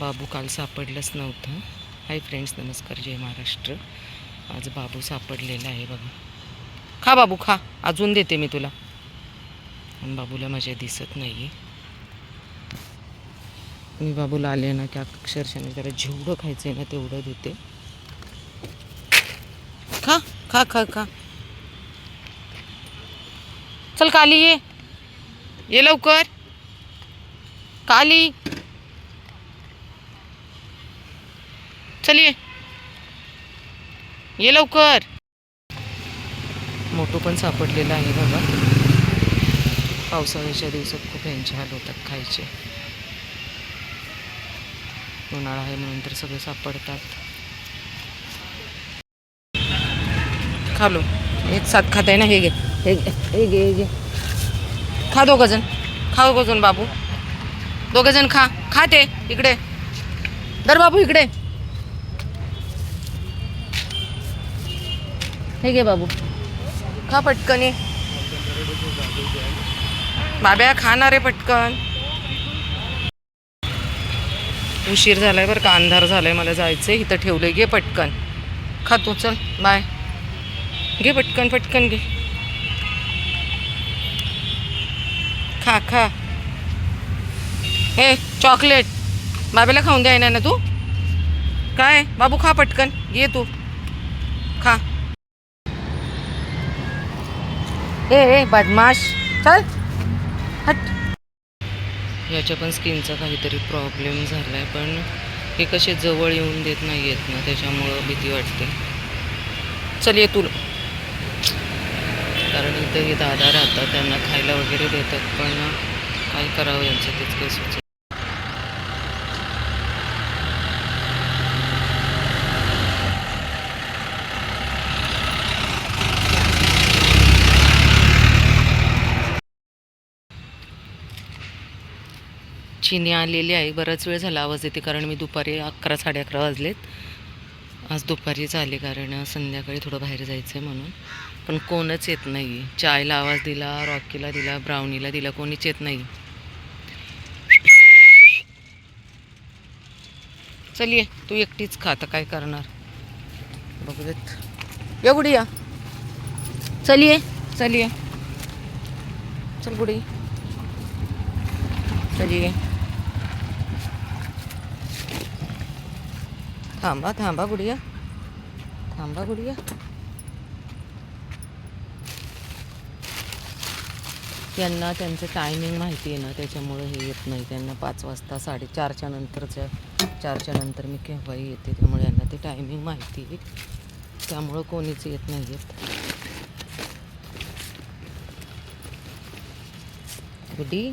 बाबू काल सापडलंच नव्हतं. Hi friends, नमस्कार, जय महाराष्ट्र. आज बाबू सापडलेला आहे बघा. खा बाबू खा, अजून देते मी तुला. पण बाबूला माझ्या दिसत नाही. मी बाबूला आले ना की अक्षरशः मी त्याला जेवढं खायचं आहे ना तेवढं देते. खा खा खा खा. चल काली ये लवकर. काली चल ये लवकर. मोठू पण सापडलेला आहे बघा. पावसाळ्याच्या दिवसात खूप यांचे हाल होतात खायचे. उन्हाळा आहे म्हणून तर सगळे सापडतात. खालो एक साथ खात आहे ना. हे घे हे घे हे घे हे घे. खा दोघंजण, खा दोघंजण बाबू. दोघंजण खा खा. ते इकडे दर बाबू, इकडे हे घे बाबू. खा पटकन. ये बाब्या, खाणार आहे पटकन. उशीर झालाय बरं का, अंधार झालाय, मला जायचंय. इथं ठेवलंय, घे पटकन. खा तू, चल बाय. घे पटकन पटकन घे. खा खा. हे चॉकलेट बाबेला खाऊन द्याय ना तू. काय बाबू, खा पटकन. ये तू खा. ए बदमाश, चल हट. याच्या पण स्किनचा काहीतरी प्रॉब्लेम झाला आहे, पण हे कसे जवळ येऊन देत नाही आहेत ना, त्याच्यामुळं भीती वाटते. चल ये तू. कारण इथं हे दादा राहतात, त्यांना खायला वगैरे देतात, पण काय करावं यांचं तेच काही सुचत. चिनी आलेली आहे. बराच वेळ झाला आवाज येते, कारण मी दुपारी 11 साडे 11 वाजलेत. आज दुपारीच आले, कारण संध्याकाळी थोडं बाहेर जायचं आहे म्हणून. पण कोणच येत नाही. चायला आवाज दिला, रॉकीला दिला, ब्राउनीला दिला, कोणीच येत नाही. चल ये तू एकटीच खा, आता काय करणार. बघू देत. ये गुडी या. चल ये चल ये. चल गुडी चल ये. थांबा थांबा गुडिया, थांबा गुडिया. त्यांना त्यांचं टायमिंग माहिती आहे ना, त्याच्यामुळं हे येत नाही. त्यांना 5 वाजता 4:30च्या नंतरच्या 4च्या नंतर मी केव्हाही येते, त्यामुळे यांना ते टायमिंग माहिती आहे. त्यामुळं कोणीच येत नाही येत. गुडी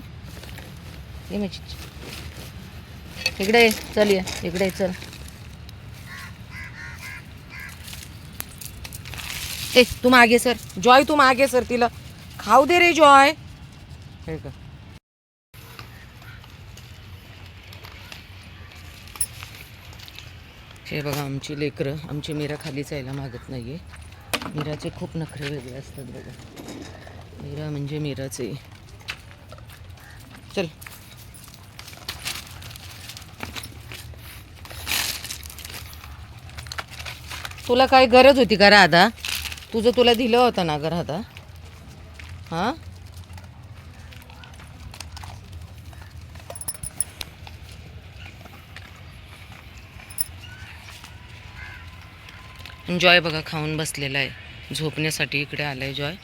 ये माझी, इकडे चल. ये इकडे चल. ए तू मागे सर. जॉय तू मागे सर, तिला खाऊ दे रे जॉय. हे का हे बघा, आमची लेकरं, आमची मीरा खाली जायला मागत नाहीये. मीराचे खूप नखरे वेगळे असतात बघा. मीरा म्हणजे मीराचे. चल तुला काय गरज होती का राधा? तुझं तुला दिलं होतं ना ग राधा. हां जॉय बघा खाऊन बसलेला आहे. झोपण्यासाठी इकडे आलाय जॉय.